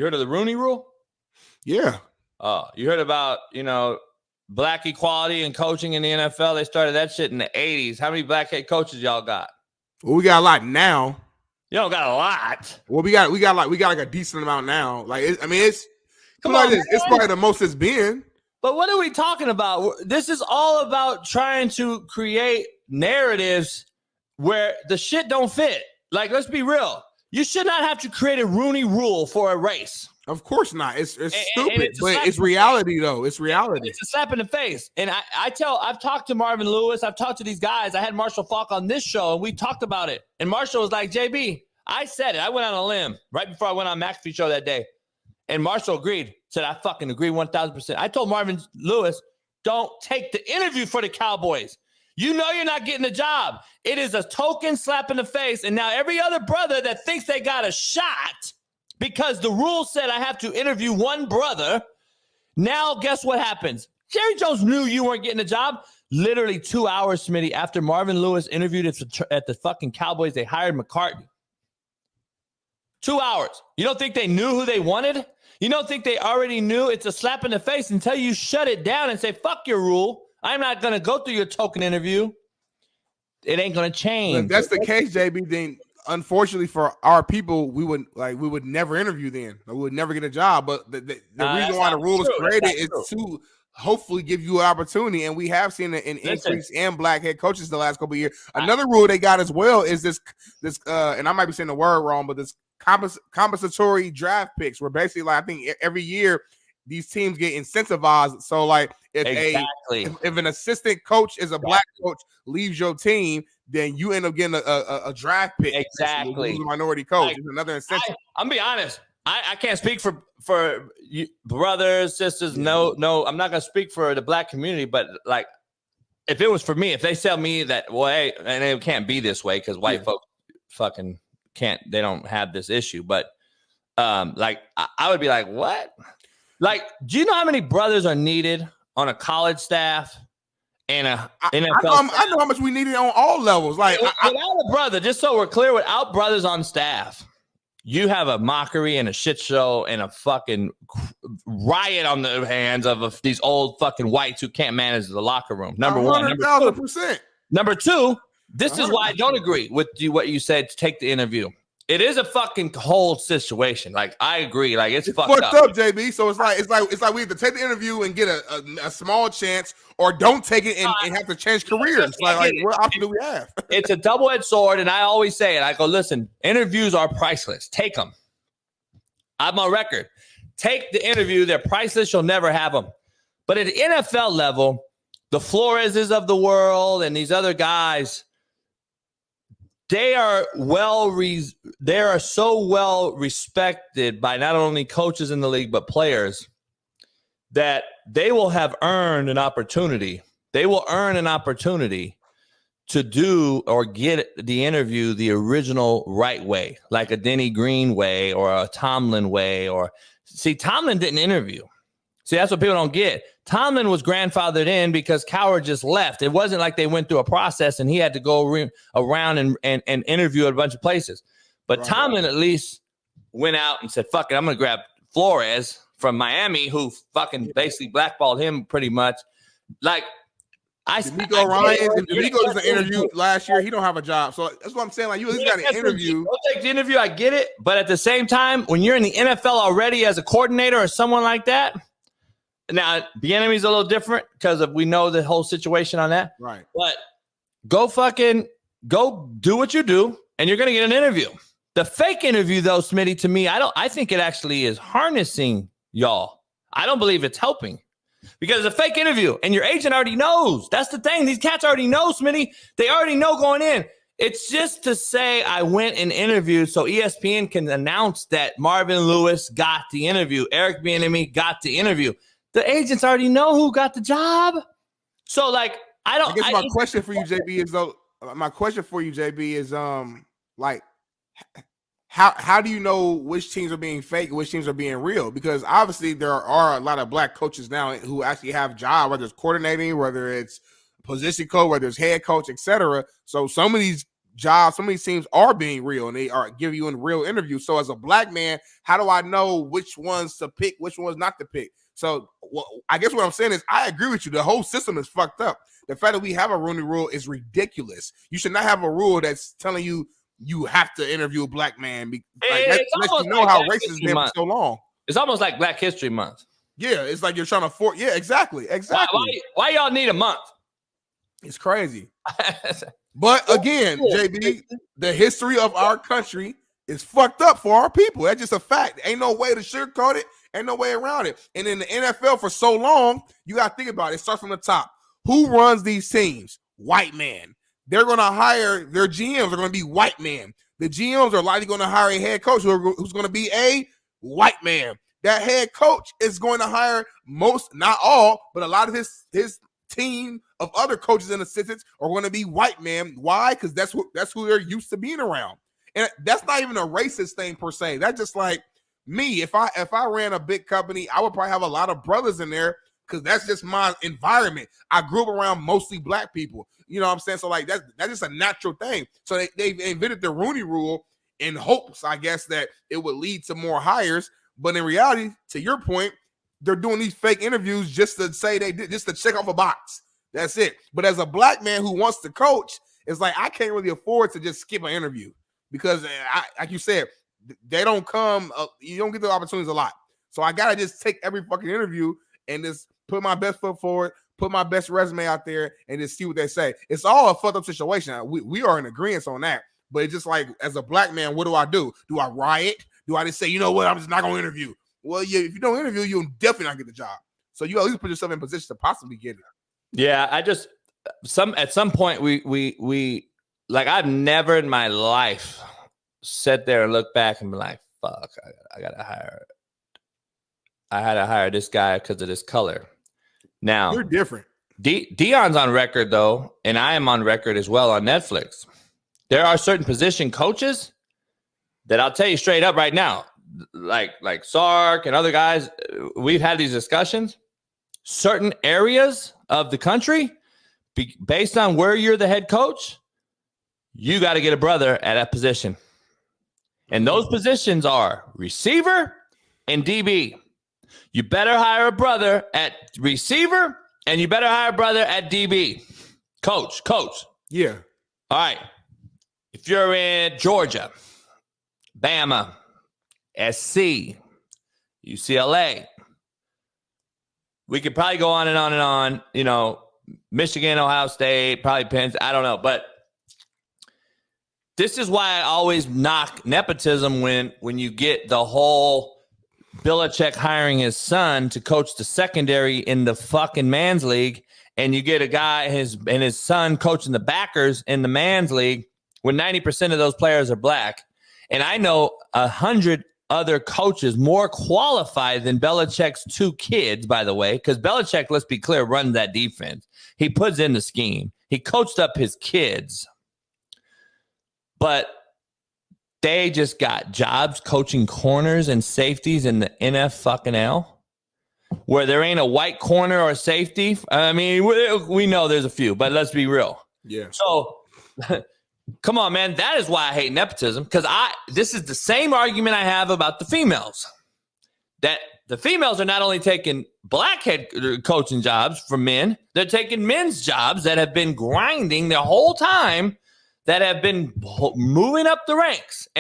You heard of the Rooney Rule? Yeah. Oh, you heard about, black equality and coaching in the NFL? They started that shit in the 80s. How many black head coaches y'all got? Well, we got a lot now. You don't got a lot. Well, we got like a decent amount now. Like, it's Come on, this. It's probably the most it's been. But what are we talking about? This is all about trying to create narratives where the shit don't fit. Like, let's be real. You should not have to create a Rooney Rule for a race. Of course not. It's stupid, it's but it's reality though. It's reality. It's a slap in the face. And I've talked to Marvin Lewis. I've talked to these guys. I had Marshall Faulk on this show, and we talked about it. And Marshall was like, JB, I said it. I went on a limb right before I went on McAfee show that day. And Marshall agreed. Said, I fucking agree 1,000%. I told Marvin Lewis, don't take the interview for the Cowboys. You know you're not getting the job. It is a token slap in the face. And now every other brother that thinks they got a shot because the rule said I have to interview one brother, now guess what happens? Jerry Jones knew you weren't getting the job. Literally 2 hours, Smitty, after Marvin Lewis interviewed at the fucking Cowboys, they hired McCartney. 2 hours. You don't think they knew who they wanted? You don't think they already knew? It's a slap in the face until you shut it down and say, fuck your rule. I'm not going to go through your token interview. It ain't going to change. If that's the case, JB, then unfortunately for our people, we would never interview then. We would never get a job. But the reason why the rule was created is to hopefully give you an opportunity. And we have seen an increase in black head coaches the last couple of years. Another rule they got as well is this and I might be saying the word wrong, but this compensatory draft picks, where basically, like, I think every year these teams get incentivized. So, like, if an assistant coach is a black coach leaves your team, then you end up getting a draft pick. Exactly, minority coach is another incentive. I'm be honest. I can't speak for you, brothers, sisters. Yeah. No, I'm not gonna speak for the black community. But like, if it was for me, if they tell me that, well, hey, and it can't be this way because white folks fucking can't, they don't have this issue. But like, I would be like, what? Like, do you know how many brothers are needed on a college staff and a NFL? I know how much we needed on all levels. Like, without a brother, just so we're clear, without brothers on staff, you have a mockery and a shit show and a fucking riot on the hands of these old fucking whites who can't manage the locker room. Number one. 100,000%. Number two, this is why I don't agree with what you said to take the interview. It is a fucking whole situation. Like, I agree. Like, it's fucked up, JB. So it's like we have to take the interview and get a small chance, or don't take it and have to change careers. Like what option do we have? It's a double-edged sword, and I always say it. I go, listen, interviews are priceless. Take them. I'm on record. Take the interview. They're priceless. You'll never have them. But at the NFL level, the Floreses of the world and these other guys, they are so well respected by not only coaches in the league, but players, that they will have earned an opportunity. They will earn an opportunity to do or get the interview the original right way, like a Denny Green way or a Tomlin way. See, Tomlin didn't interview. See, that's what people don't get. Tomlin was grandfathered in because Cowher just left. It wasn't like they went through a process and he had to go around and interview at a bunch of places. But Tomlin at least went out and said, fuck it, I'm going to grab Flores from Miami, who fucking basically blackballed him pretty much. Like, D'Amico Ryan, D'Amico does an interview last year. He don't have a job. So that's what I'm saying. Like, you at least got an interview. Don't take the interview. I get it. But at the same time, when you're in the NFL already as a coordinator or someone like that, now, the enemy's a little different because we know the whole situation on that. Right. But go do what you do, and you're going to get an interview. The fake interview, though, Smitty, to me, I think it actually is harnessing y'all. I don't believe it's helping because the fake interview, and your agent already knows. That's the thing. These cats already know, Smitty. They already know going in. It's just to say I went and interviewed so ESPN can announce that Marvin Lewis got the interview. Eric Bieniemy got the interview. The agents already know who got the job. So, like, I guess my question for you, JB, is like, how do you know which teams are being fake and which teams are being real? Because obviously there are a lot of black coaches now who actually have jobs, whether it's coordinating, whether it's position coach, whether it's head coach, etc. So some of these jobs, some of these teams are being real and they are giving you a real interview. So as a black man, how do I know which ones to pick, which ones not to pick? So I guess what I'm saying is I agree with you. The whole system is fucked up. The fact that we have a Rooney Rule is ridiculous. You should not have a rule that's telling you have to interview a black man. That lets you know how racist it's been for so long. It's almost like Black History Month. Yeah, it's like you're trying to force. Yeah, exactly. Why y'all need a month? It's crazy. But again, JB, the history of our country is fucked up for our people. That's just a fact. Ain't no way to sugarcoat it. Ain't no way around it. And in the NFL for so long, you got to think about it. It starts from the top. Who runs these teams? White man. They're going to hire, their GMs are going to be white men. The GMs are likely going to hire a head coach who's going to be a white man. That head coach is going to hire most, not all, but a lot of his team of other coaches and assistants are going to be white men. Why? Because that's who they're used to being around. And that's not even a racist thing per se. That's just like me. If I ran a big company, I would probably have a lot of brothers in there because that's just my environment. I grew up around mostly black people. You know what I'm saying? So like that's just a natural thing. So they invented the Rooney Rule in hopes, I guess, that it would lead to more hires. But in reality, to your point, they're doing these fake interviews just to say they did, just to check off a box. That's it. But as a black man who wants to coach, it's like I can't really afford to just skip an interview because, like you said, they don't come. You don't get the opportunities a lot. So I gotta just take every fucking interview and just put my best foot forward, put my best resume out there, and just see what they say. It's all a fucked up situation. We are in agreement on that. But it's just like, as a black man, what do? Do I riot? Do I just say, you know what, I'm just not going to interview? Well, yeah, if you don't interview, you'll definitely not get the job. So you at least put yourself in position to possibly get it. Yeah, at some point, we like, I've never in my life sat there and looked back and be like, fuck, I had to hire this guy because of this color. Now, you're different. Dion's on record, though, and I am on record as well on Netflix. There are certain position coaches that I'll tell you straight up right now, like Sark and other guys, we've had these discussions. Certain areas of the country, based on where you're the head coach, you got to get a brother at that position. And those positions are receiver and DB. You better hire a brother at receiver, and you better hire a brother at DB. Coach. Yeah. All right. If you're in Georgia, Bama, SC, UCLA, we could probably go on and on and on. You know, Michigan, Ohio State, probably Penn. I don't know. But this is why I always knock nepotism when you get the whole Belichick hiring his son to coach the secondary in the fucking man's league, and you get a guy and his son coaching the backers in the man's league when 90% of those players are black. And I know 100 other coaches more qualified than Belichick's two kids, by the way, because Belichick, let's be clear, runs that defense. He puts in the scheme. He coached up his kids. But they just got jobs coaching corners and safeties in the NFL, where there ain't a white corner or safety. I mean, we know there's a few, but let's be real. Yeah. So, come on, man. That is why I hate nepotism, because this is the same argument I have about the females. That the females are not only taking black head coaching jobs from men, they're taking men's jobs that have been grinding their whole time, that have been moving up the ranks. And